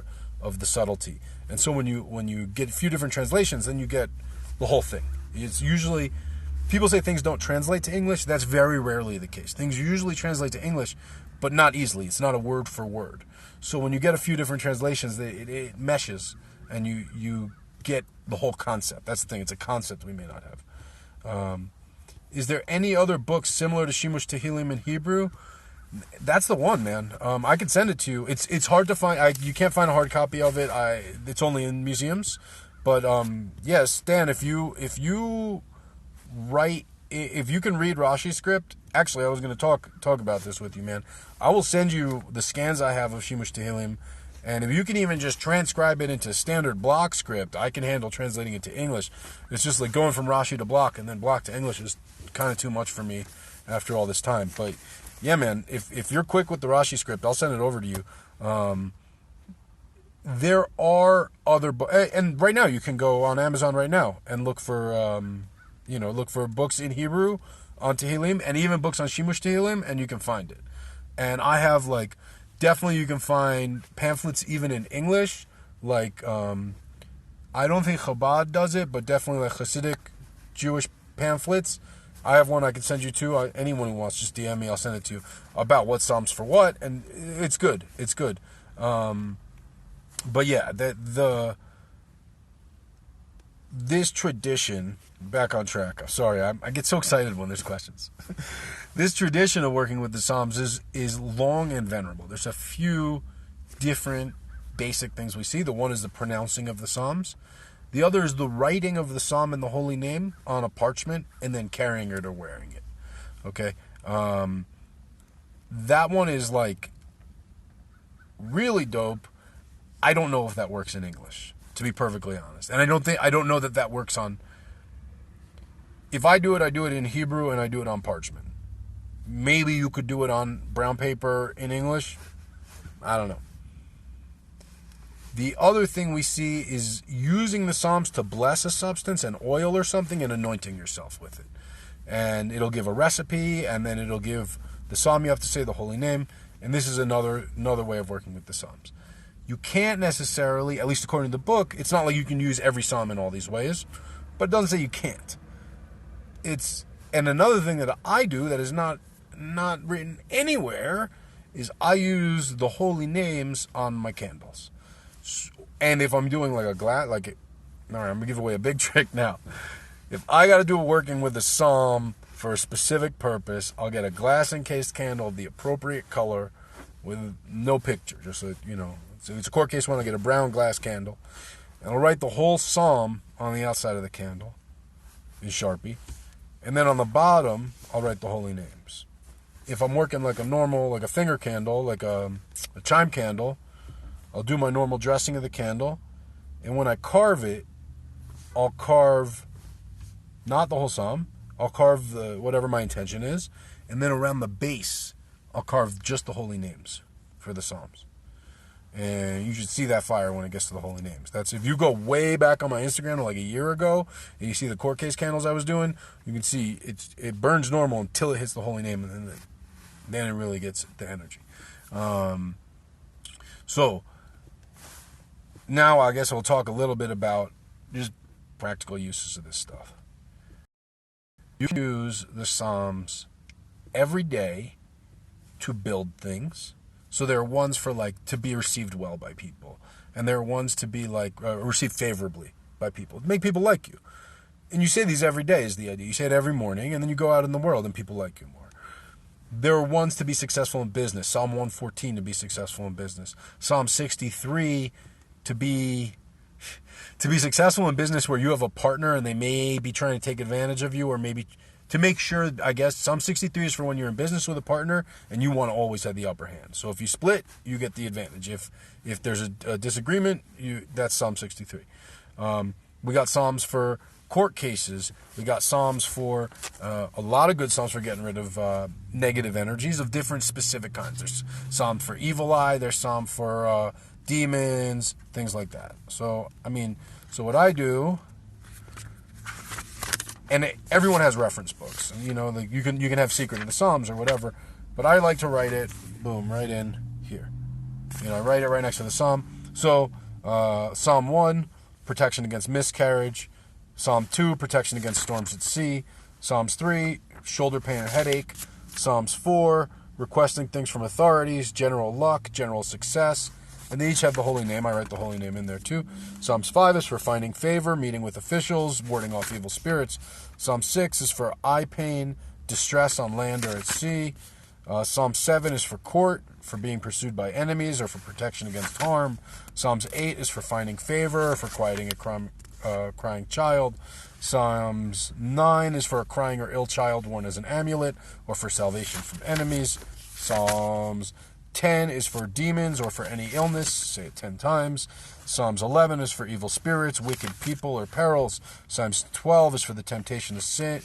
of the subtlety. And so when you get a few different translations, then you get the whole thing. It's usually, people say things don't translate to English. That's very rarely the case. Things usually translate to English, but not easily. It's not a word for word. So when you get a few different translations, it meshes, and you get the whole concept. That's the thing. It's a concept we may not have. Is there any other book similar to Shimush Tehillim in Hebrew? That's the one, man. I could send it to you. It's hard to find. You can't find a hard copy of it. It's only in museums. But yes, Stan, if you can read Rashi script, actually, I was going to talk about this with you, man. I will send you the scans I have of Shimush Tehillim, and if you can even just transcribe it into standard block script, I can handle translating it to English. It's just like going from Rashi to block and then block to English is kind of too much for me after all this time. But yeah, man, if you're quick with the Rashi script, I'll send it over to you. There are other and right now you can go on Amazon right now and look for books in Hebrew on Tehillim, and even books on Shimush Tehillim, and you can find it. And I have definitely you can find pamphlets even in English. I don't think Chabad does it, but definitely like Hasidic Jewish pamphlets. I have one I can send you to. Anyone who wants, just DM me. I'll send it to you about what Psalms for what, and it's good. It's good. But yeah, this tradition. Back on track. Sorry, I get so excited when there's questions. This tradition of working with the Psalms is long and venerable. There's a few different basic things we see. The one is the pronouncing of the Psalms. The other is the writing of the Psalm and the holy name on a parchment and then carrying it or wearing it. Okay? That one is really dope. I don't know if that works in English, to be perfectly honest. And I don't know that works on. If I do it in Hebrew and I do it on parchment. Maybe you could do it on brown paper in English. I don't know. The other thing we see is using the Psalms to bless a substance, an oil or something, and anointing yourself with it. And it'll give a recipe, and then it'll give the Psalm you have to say the holy name. And this is another way of working with the Psalms. You can't necessarily, at least according to the book, it's not like you can use every Psalm in all these ways, but it doesn't say you can't. And another thing that I do that is not written anywhere is I use the holy names on my candles. And if I'm doing all right, I'm going to give away a big trick now. If I got to do a working with a psalm for a specific purpose, I'll get a glass encased candle of the appropriate color with no picture. Just so, so it's a court case one, I'll get a brown glass candle. And I'll write the whole psalm on the outside of the candle in Sharpie. And then on the bottom, I'll write the holy names. If I'm working like a finger candle, like a chime candle, I'll do my normal dressing of the candle. And when I carve it, I'll carve not the whole psalm. I'll carve whatever my intention is. And then around the base, I'll carve just the holy names for the psalms. And you should see that fire when it gets to the holy names. That's if you go way back on my Instagram like a year ago and you see the court case candles I was doing, you can see it burns normal until it hits the holy name, and then it really gets the energy. So now I guess we'll talk a little bit about just practical uses of this stuff. You can use the Psalms every day to build things. So there are ones for like to be received well by people, and there are ones to be like received favorably by people, make people like you. And you say these every day is the idea. You say it every morning, and then you go out in the world and people like you more. There are ones to be successful in business. Psalm 114 to be successful in business. Psalm 63 to be successful in business where you have a partner and they may be trying to take advantage of you, or maybe to make sure, I guess. Psalm 63 is for when you're in business with a partner and you want to always have the upper hand. So if you split, you get the advantage. If there's a disagreement, that's Psalm 63. We got Psalms for court cases. We got Psalms for a lot of good Psalms for getting rid of negative energies of different specific kinds. There's Psalm for evil eye. There's Psalm for demons, things like that. So what I do, and everyone has reference books. And, you can have Secret of the Psalms or whatever, but I like to write it, boom, right in here. I write it right next to the Psalm. So Psalm 1, protection against miscarriage. Psalm 2, protection against storms at sea. Psalms 3, shoulder pain and headache. Psalms 4, requesting things from authorities, general luck, general success. And they each have the holy name. I write the holy name in there too. Psalms 5 is for finding favor, meeting with officials, warding off evil spirits. Psalm 6 is for eye pain, distress on land or at sea. Psalm 7 is for court, for being pursued by enemies or for protection against harm. Psalms 8 is for finding favor, for quieting a crying child. Psalms 9 is for a crying or ill child worn as an amulet or for salvation from enemies. Psalms 10 is for demons or for any illness, say it 10 times. Psalms 11 is for evil spirits, wicked people, or perils. Psalms 12 is for the temptation to sin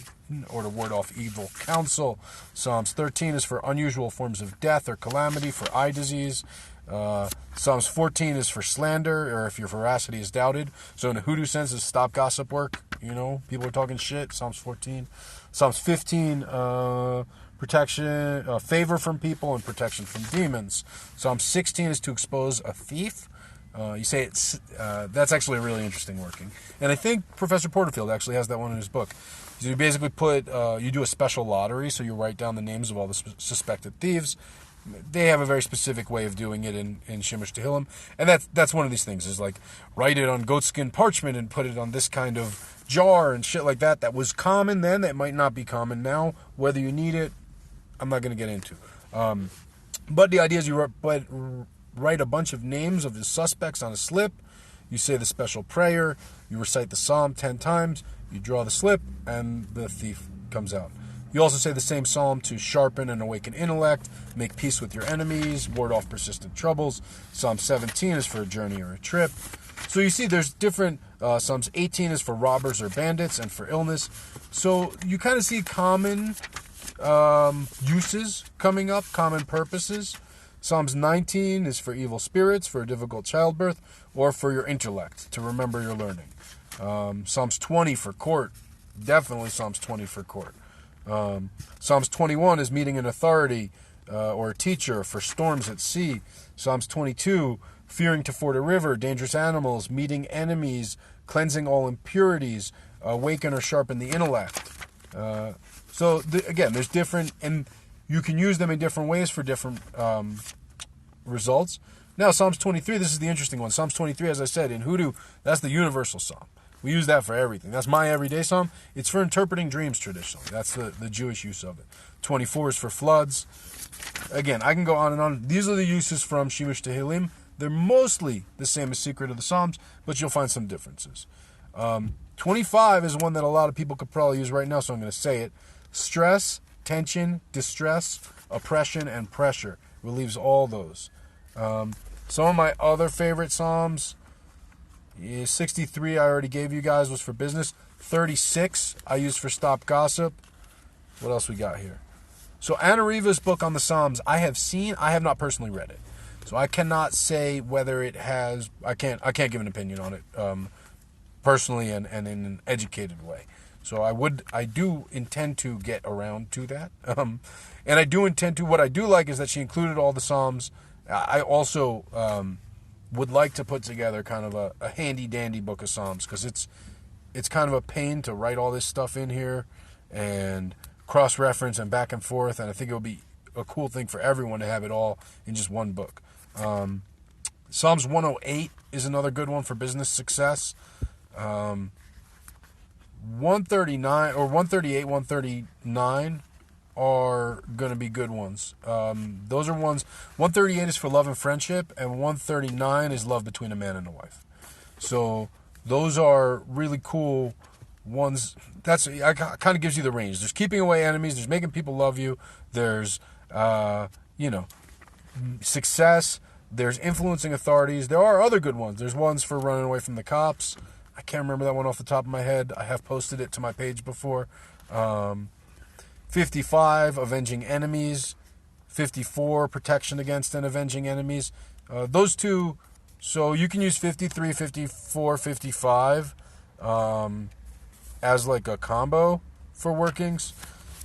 or to ward off evil counsel. Psalms 13 is for unusual forms of death or calamity, for eye disease. Psalms 14 is for slander, or if your veracity is doubted. So in a hoodoo sense, it's stop gossip work. People are talking shit. Psalms 14. Psalms 15, protection, favor from people and protection from demons. Psalm 16 is to expose a thief. You say it's that's actually really interesting working, and I think Professor Porterfield actually has that one in his book. So you basically you do a special lottery, so you write down the names of all the suspected thieves. They have a very specific way of doing it in Shemesh Tehillim, and that's one of these things is like write it on goatskin parchment and put it on this kind of jar and shit like that. That was common then. That might not be common now. Whether you need it, I'm not going to get into. But the idea is you write a bunch of names of the suspects on a slip. You say the special prayer. You recite the psalm 10 times. You draw the slip, and the thief comes out. You also say the same psalm to sharpen and awaken intellect, make peace with your enemies, ward off persistent troubles. Psalm 17 is for a journey or a trip. So you see there's different, Psalms 18 is for robbers or bandits and for illness. So you kind of see common uses coming up, common purposes. Psalms 19 is for evil spirits, for a difficult childbirth, or for your intellect, to remember your learning. Psalms 20 for court, definitely Psalms 20 for court. Psalms 21 is meeting an authority or a teacher for storms at sea. Psalms 22, fearing to ford a river, dangerous animals, meeting enemies, cleansing all impurities, awaken or sharpen the intellect. So again, there's different, and you can use them in different ways for different results. Now, Psalms 23, this is the interesting one. Psalms 23, as I said, in Hoodoo, that's the universal psalm. We use that for everything. That's my everyday psalm. It's for interpreting dreams traditionally. That's the Jewish use of it. 24 is for floods. Again, I can go on and on. These are the uses from Shemesh Tehillim. They're mostly the same as Secret of the Psalms, but you'll find some differences. 25 is one that a lot of people could probably use right now, so I'm going to say it. Stress, tension, distress, oppression, and pressure. Relieves all those. Some of my other favorite psalms, 63 I already gave you guys was for business. 36 I used for stop gossip. What else we got here? So Anna Riva's book on the Psalms, I have seen. I have not personally read it, so I cannot say whether it has. I can't give an opinion on it personally and in an educated way. So I do intend to get around to that, and I do intend to. What I do like is that she included all the Psalms. I also would like to put together kind of a handy dandy book of Psalms, because it's kind of a pain to write all this stuff in here and cross-reference and back and forth, and I think it would be a cool thing for everyone to have it all in just one book. Psalms 108 is another good one for business success. 139 or 138, 139 are going to be good ones. Those are ones. 138 is for love and friendship, and 139 is love between a man and a wife. So those are really cool ones. That's kind of gives you the range. There's keeping away enemies. There's making people love you. There's success. There's influencing authorities. There are other good ones. There's ones for running away from the cops. I can't remember that one off the top of my head. I have posted it to my page before. 55, avenging enemies. 54, protection against and avenging enemies. Those two, so you can use 53, 54, 55 as like a combo for workings.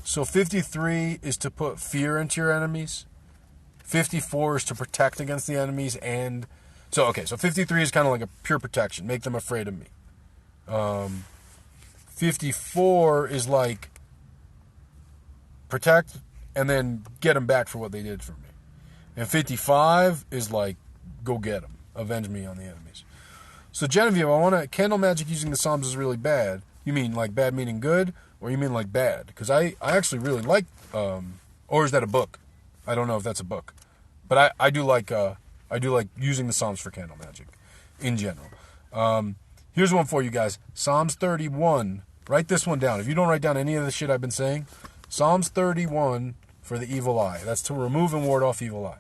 So 53 is to put fear into your enemies. 54 is to protect against the enemies. And so 53 is kind of like a pure protection. Make them afraid of me. 54 is like protect and then get them back for what they did for me. And 55 is like go get them. Avenge me on the enemies. So Genevieve, candle magic using the Psalms is really bad. You mean like bad meaning good, or you mean like bad? Because I actually really like, or is that a book? I don't know if that's a book, but I do like using the Psalms for candle magic in general. Here's one for you guys. Psalms 31. Write this one down. If you don't write down any of the shit I've been saying, Psalms 31 for the evil eye. That's to remove and ward off evil eye.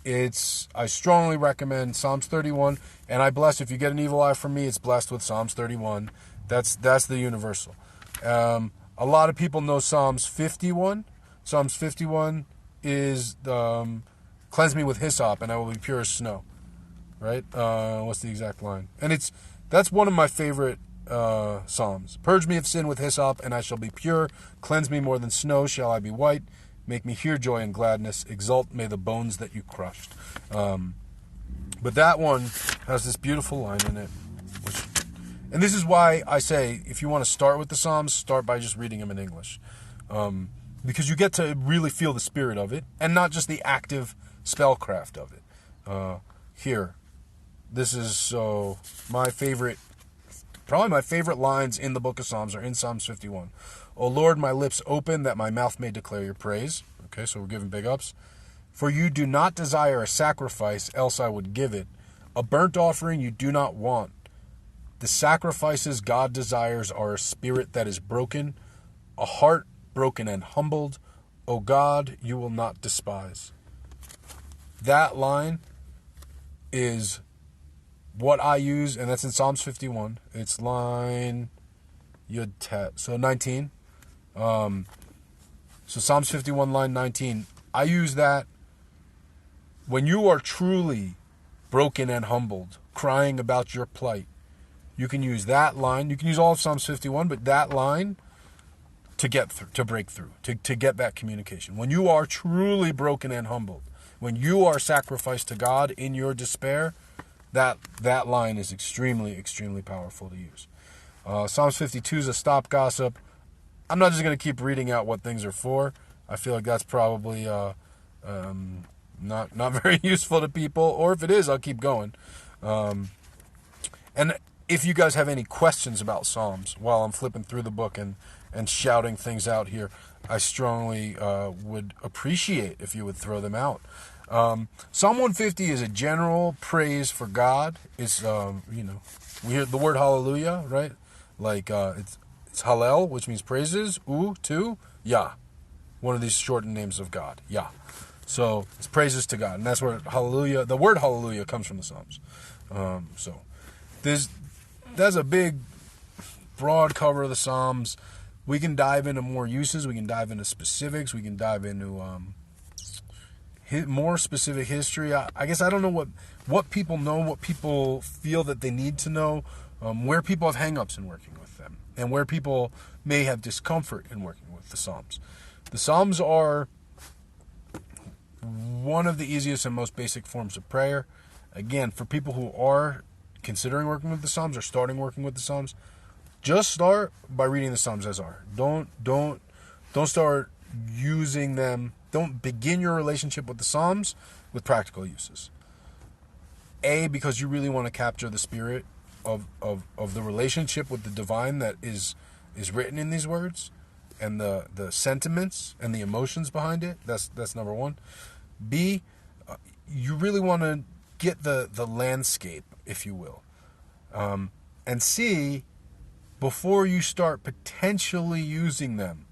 I strongly recommend Psalms 31, and I bless, if you get an evil eye from me, it's blessed with Psalms 31. That's the universal. A lot of people know Psalms 51. Psalms 51 is cleanse me with hyssop, and I will be pure as snow. Right? What's the exact line? And that's one of my favorite Psalms. Purge me of sin with hyssop, and I shall be pure. Cleanse me more than snow, shall I be white. Make me hear joy and gladness. Exult may the bones that you crushed. But that one has this beautiful line in it. And this is why I say, if you want to start with the Psalms, start by just reading them in English. Because you get to really feel the spirit of it, and not just the active spellcraft of it. Here. This is my favorite, probably my favorite lines in the book of Psalms are in Psalms 51. O Lord, my lips open that my mouth may declare your praise. Okay, so we're giving big ups. For you do not desire a sacrifice, else I would give it. A burnt offering you do not want. The sacrifices God desires are a spirit that is broken, a heart broken and humbled. O God, you will not despise. That line is what I use, and that's in Psalms 51. It's line Yud Tet, so 19. So Psalms 51, line 19. I use that when you are truly broken and humbled, crying about your plight. You can use that line. You can use all of Psalms 51, but that line to get through, to break through, to get that communication. When you are truly broken and humbled, when you are sacrificed to God in your despair, that line is extremely, extremely powerful to use. Psalms 52 is a stop gossip. I'm not just going to keep reading out what things are for. I feel like that's probably not very useful to people. Or if it is, I'll keep going. And if you guys have any questions about Psalms while I'm flipping through the book and shouting things out here, I strongly would appreciate if you would throw them out. Psalm 150 is a general praise for God. It's we hear the word hallelujah, right? Like it's Hallel, which means praises. To Yah, one of these shortened names of God, Yah. So it's praises to God, and that's where hallelujah. The word hallelujah comes from the Psalms. So That's a big, broad cover of the Psalms. We can dive into more uses. We can dive into specifics. We can dive into more specific history. I guess I don't know what people know, what people feel that they need to know, where people have hang-ups in working with them, and where people may have discomfort in working with the Psalms. The Psalms are one of the easiest and most basic forms of prayer. Again, for people who are considering working with the Psalms or starting working with the Psalms, just start by reading the Psalms as are. Don't start using them. Don't begin your relationship with the Psalms with practical uses. Because you really want to capture the spirit of the relationship with the divine that is written in these words, and the sentiments and the emotions behind it. That's number one. B, you really want to get the landscape, if you will. And C, before you start potentially using them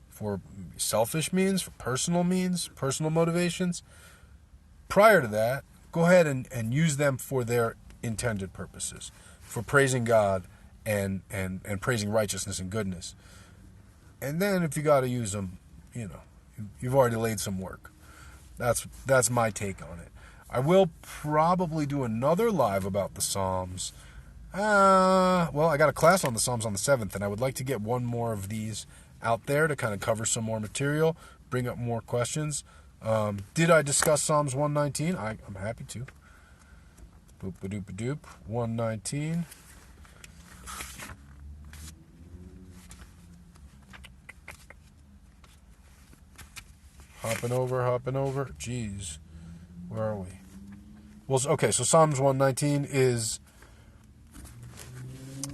for selfish means, for personal means, personal motivations, prior to that, go ahead and use them for their intended purposes, for praising God and praising righteousness and goodness. And then if you got to use them, you've already laid some work. That's my take on it. I will probably do another live about the Psalms. Well, I got a class on the Psalms on the 7th, and I would like to get one more of these out there to kind of cover some more material, bring up more questions. Did I discuss Psalms 119? I'm happy to. Boop-a-doop-a-doop. 119. Hopping over. Jeez. Where are we? Well, okay, so Psalms 119 is...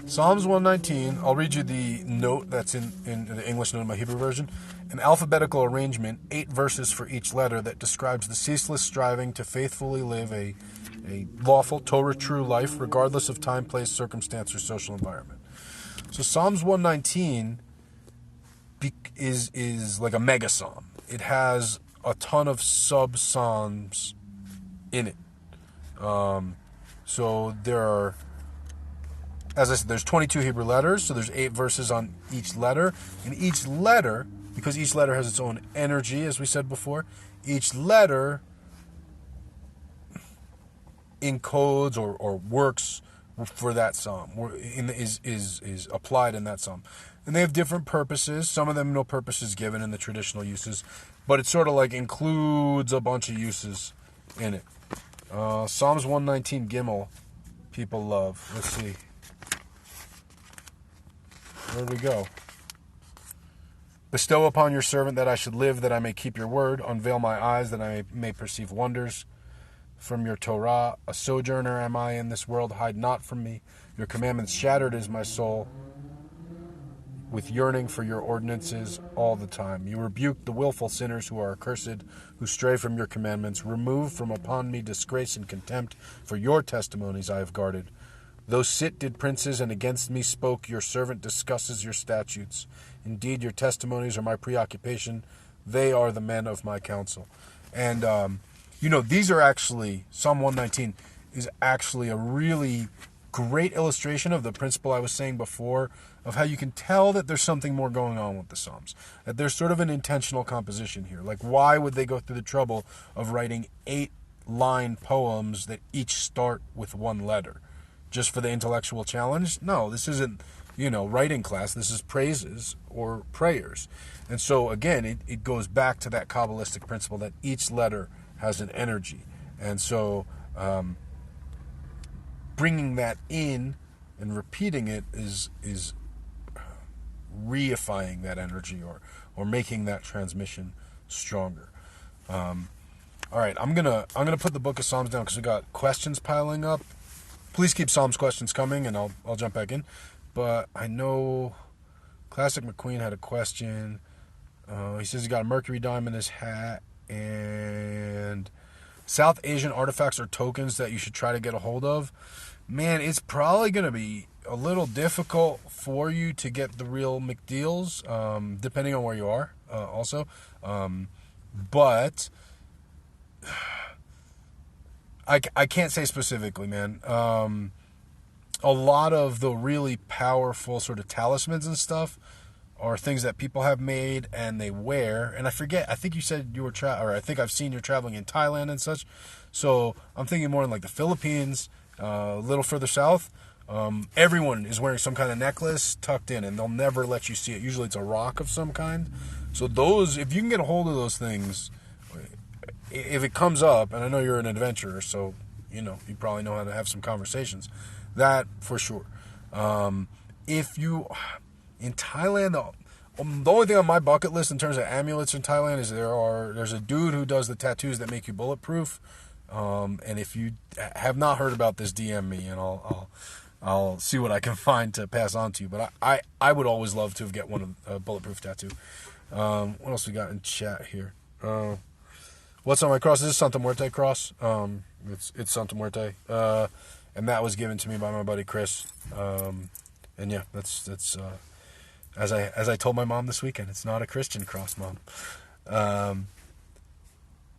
Psalms 119, I'll read you the note that's in the English note in my Hebrew version. An alphabetical arrangement, 8 verses for each letter, that describes the ceaseless striving to faithfully live a lawful, Torah-true life, regardless of time, place, circumstance, or social environment. So Psalms 119 is like a mega psalm. It has a ton of sub-psalms in it. So there are, as I said, there's 22 Hebrew letters, so there's 8 verses on each letter. And each letter, because each letter has its own energy, as we said before, each letter encodes or works for that psalm, is applied in that psalm. And they have different purposes. Some of them no purpose is given in the traditional uses, but it sort of like includes a bunch of uses in it. Psalms 119 Gimel, people love. Let's see. Where do we go? Bestow upon your servant that I should live, that I may keep your word. Unveil my eyes, that I may perceive wonders from your Torah. A sojourner am I in this world. Hide not from me. Your commandments shattered is my soul, with yearning for your ordinances all the time. You rebuke the willful sinners who are accursed, who stray from your commandments. Remove from upon me disgrace and contempt, for your testimonies I have guarded. Though sit did princes, and against me spoke, your servant discusses your statutes. Indeed, your testimonies are my preoccupation. They are the men of my counsel. And, these are actually, Psalm 119 is actually a really great illustration of the principle I was saying before, of how you can tell that there's something more going on with the Psalms. That there's sort of an intentional composition here. Like, why would they go through the trouble of writing 8-line poems that each start with one letter? Just for the intellectual challenge? No, this isn't, writing class. This is praises or prayers. And so, again, it goes back to that Kabbalistic principle that each letter has an energy. And so, bringing that in and repeating it is reifying that energy or making that transmission stronger. All right, I'm gonna put the Book of Psalms down because we got questions piling up. Please keep Psalms questions coming, and I'll jump back in. But I know Classic McQueen had a question. He says he got a Mercury dime in his hat, and South Asian artifacts or tokens that you should try to get a hold of. Man, it's probably going to be a little difficult for you to get the real McDeals, depending on where you are, also. But I can't say specifically, man. a lot of the really powerful sort of talismans and stuff are things that people have made and they wear. And I think you said you were or I think I've seen you're traveling in Thailand and such. So I'm thinking more in like the Philippines, a little further south. Everyone is wearing some kind of necklace tucked in, and they'll never let you see it. Usually it's a rock of some kind. So those, if you can get a hold of those things, if it comes up, and I know you're an adventurer, so you probably know how to have some conversations. That for sure. If you in Thailand, the only thing on my bucket list in terms of amulets in Thailand is there's a dude who does the tattoos that make you bulletproof. And if you have not heard about this, DM me, and I'll see what I can find to pass on to you. But I would always love to get one of a bulletproof tattoo. What else we got in chat here? What's on my cross? This is Santa Muerte cross. It's Santa Muerte, and that was given to me by my buddy Chris. And yeah, that's as I told my mom this weekend, it's not a Christian cross, Mom.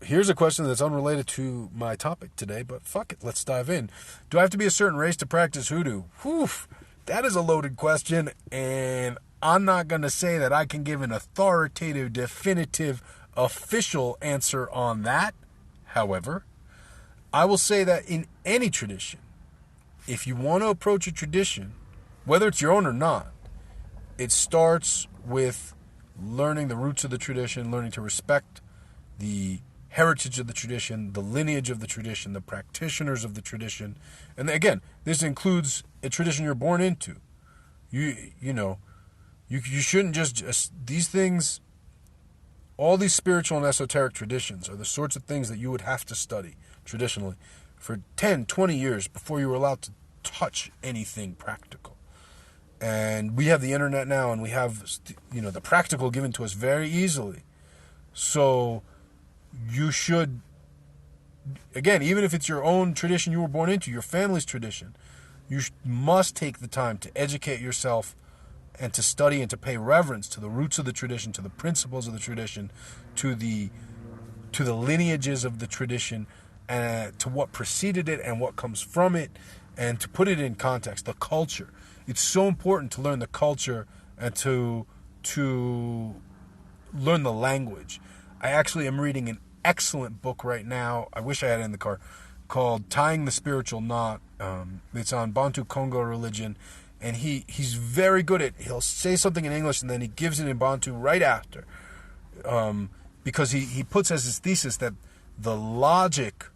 Here's a question that's unrelated to my topic today, but fuck it, let's dive in. Do I have to be a certain race to practice hoodoo? Whew, that is a loaded question, and I'm not going to say that I can give an authoritative, definitive, official answer on that. However, I will say that in any tradition, if you want to approach a tradition, whether it's your own or not, it starts with learning the roots of the tradition, learning to respect the heritage of the tradition, the lineage of the tradition, the practitioners of the tradition. And again, this includes a tradition you're born into. You shouldn't just these things, all these spiritual and esoteric traditions are the sorts of things that you would have to study traditionally for 10, 20 years before you were allowed to touch anything practical. And we have the internet now, and we have, the practical given to us very easily. So you should, again, even if it's your own tradition you were born into, your family's tradition, you must take the time to educate yourself and to study and to pay reverence to the roots of the tradition, to the principles of the tradition, to the lineages of the tradition, and to what preceded it and what comes from it, and to put it in context, the culture. It's so important to learn the culture and to learn the language. I actually am reading an excellent book right now. I wish I had it in the car, called Tying the Spiritual Knot. It's on Bantu Congo religion, and he's very good at, he'll say something in English and then he gives it in Bantu right after, because he puts as his thesis that the logic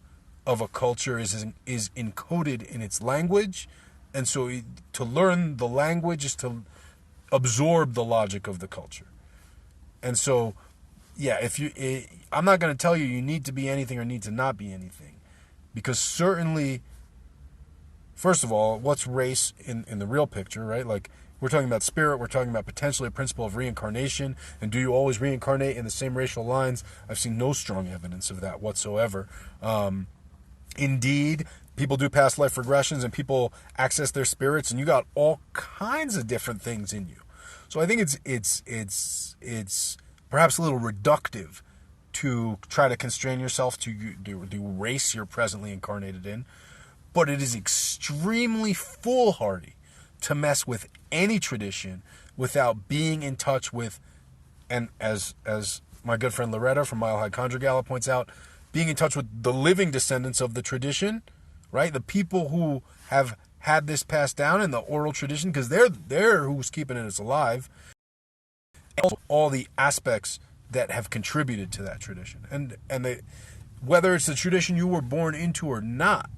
of a culture is encoded in its language, and so to learn the language is to absorb the logic of the culture. And so, yeah, I'm not going to tell you need to be anything or need to not be anything, because certainly, first of all, what's race in the real picture, right? Like, we're talking about spirit, we're talking about potentially a principle of reincarnation, and do you always reincarnate in the same racial lines? I've seen no strong evidence of that whatsoever. Indeed, people do past life regressions and people access their spirits, and you got all kinds of different things in you. So I think it's perhaps a little reductive to try to constrain yourself to the race you're presently incarnated in, but it is extremely foolhardy to mess with any tradition without being in touch with, and as my good friend Loretta from Mile High Conjure Gala points out, being in touch with the living descendants of the tradition, right? The people who have had this passed down in the oral tradition, because they're who's keeping it alive. And all the aspects that have contributed to that tradition, and whether it's the tradition you were born into or not.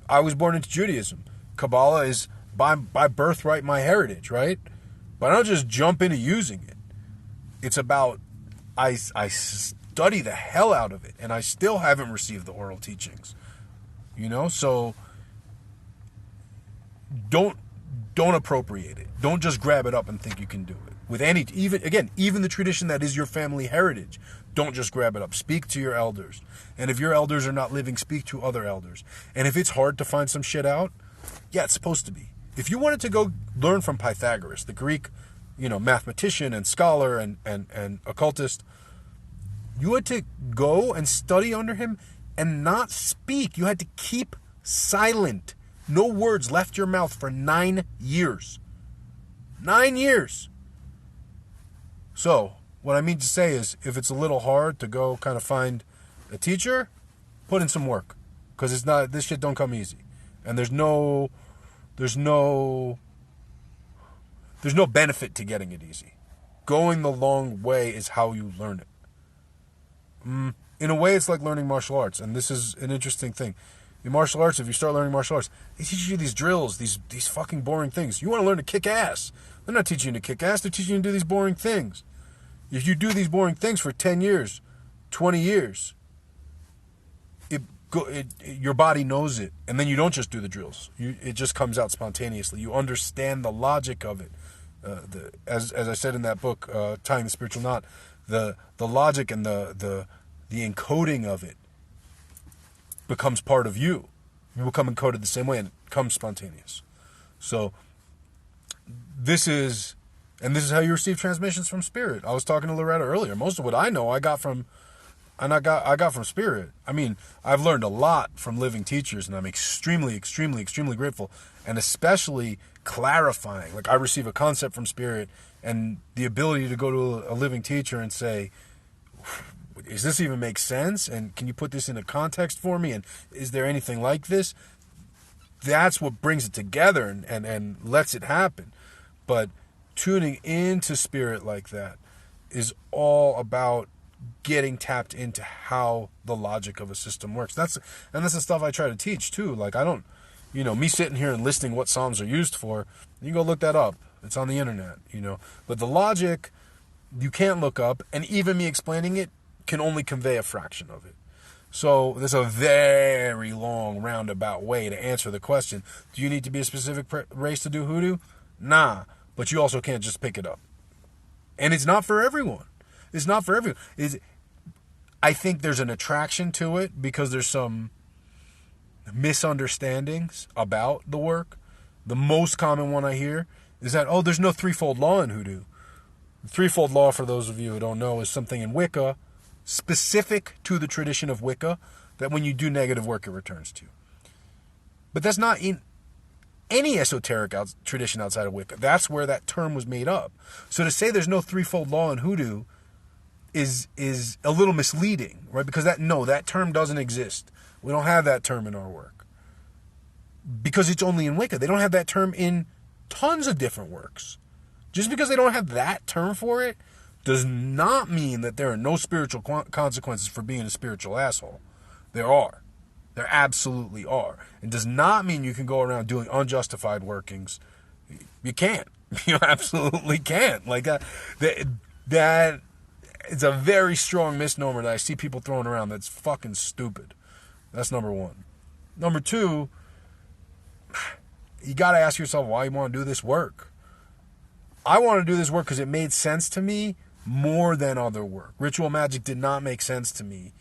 I was born into Judaism. Kabbalah is by birthright my heritage, right? But I don't just jump into using it. It's about I study the hell out of it, and I still haven't received the oral teachings. So don't appropriate it. Don't just grab it up and think you can do it. With even the tradition that is your family heritage, don't just grab it up. Speak to your elders. And if your elders are not living, speak to other elders. And if it's hard to find some shit out, yeah, it's supposed to be. If you wanted to go learn from Pythagoras, the Greek, mathematician and scholar and occultist, you had to go and study under him and not speak. You had to keep silent. No words left your mouth for 9 years. 9 years. So, what I mean to say is, if it's a little hard to go kind of find a teacher, put in some work. Because it's not, this shit don't come easy. And there's no benefit to getting it easy. Going the long way is how you learn it. In a way, it's like learning martial arts. And this is an interesting thing. In martial arts, if you start learning martial arts, they teach you these drills, these fucking boring things. You want to learn to kick ass. They're not teaching you to kick ass. They're teaching you to do these boring things. If you do these boring things for 10 years, 20 years, your body knows it. And then you don't just do the drills. It just comes out spontaneously. You understand the logic of it. As I said in that book, Tying the Spiritual Knot, the logic and the encoding of it becomes part of you. You become encoded the same way, and it comes spontaneous. So this is how you receive transmissions from spirit. I was talking to Loretta earlier. Most of what I know, I got from spirit. I mean, I've learned a lot from living teachers, and I'm extremely, extremely, extremely grateful, and especially clarifying. Like, I receive a concept from spirit, and the ability to go to a living teacher and say, does this even make sense? And can you put this into context for me? And is there anything like this? That's what brings it together and lets it happen. But tuning into spirit like that is all about getting tapped into how the logic of a system works. That's the stuff I try to teach too. Like, I don't, me sitting here and listing what Psalms are used for, you can go look that up. It's on the internet, But the logic, you can't look up, and even me explaining it can only convey a fraction of it. So there's a very long roundabout way to answer the question. Do you need to be a specific race to do hoodoo? Nah, but you also can't just pick it up. And it's not for everyone. It's not for everyone. I think there's an attraction to it because there's some misunderstandings about the work. The most common one I hear is that, there's no threefold law in hoodoo. The threefold law, for those of you who don't know, is something in Wicca specific to the tradition of Wicca that when you do negative work, it returns to you. But that's not in any esoteric tradition outside of Wicca. That's where that term was made up. So to say there's no threefold law in hoodoo is a little misleading, right? Because that term doesn't exist. We don't have that term in our work. Because it's only in Wicca. They don't have that term in tons of different works. Just because they don't have that term for it does not mean that there are no spiritual consequences for being a spiritual asshole. There are. There absolutely are. It does not mean you can go around doing unjustified workings. You can't. You absolutely can't. Like, that is a very strong misnomer that I see people throwing around that's fucking stupid. That's number one. Number two, you got to ask yourself why you want to do this work. I want to do this work because it made sense to me more than other work. Ritual magic did not make sense to me.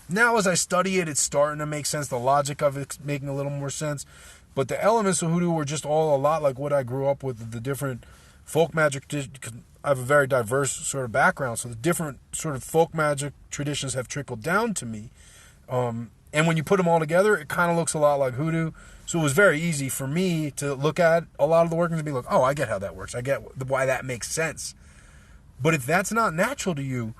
Now as I study it, it's starting to make sense. The logic of it's making a little more sense. But the elements of hoodoo were just all a lot like what I grew up with, the different folk magic. I have a very diverse sort of background, so the different sort of folk magic traditions have trickled down to me. And when you put them all together, it kind of looks a lot like hoodoo. So it was very easy for me to look at a lot of the workings and be like, I get how that works. I get why that makes sense. But if that's not natural to you,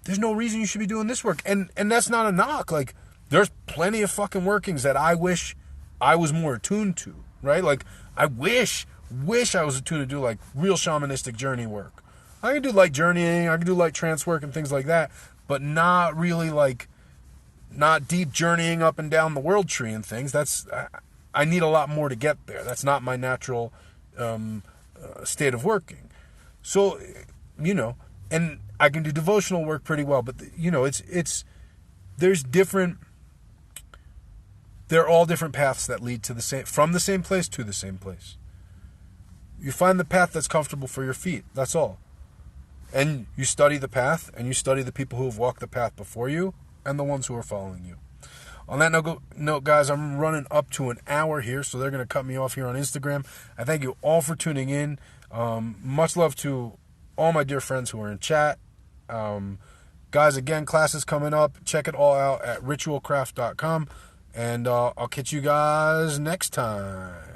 there's no reason you should be doing this work. And that's not a knock. Like, there's plenty of fucking workings that I wish I was more attuned to, right? Like, I wish I was attuned to do, like, real shamanistic journey work. I can do light journeying, I can do light trance work and things like that, but not really, like, not deep journeying up and down the world tree and things. I need a lot more to get there. That's not my natural state of working. So, and I can do devotional work pretty well, but they're all different paths that lead to from the same place to the same place. You find the path that's comfortable for your feet. That's all. And you study the path, and you study the people who have walked the path before you and the ones who are following you. On that note, guys, I'm running up to an hour here, so they're going to cut me off here on Instagram. I thank you all for tuning in. Much love to all my dear friends who are in chat. Guys, again, classes coming up. Check it all out at ritualcraft.com. And I'll catch you guys next time.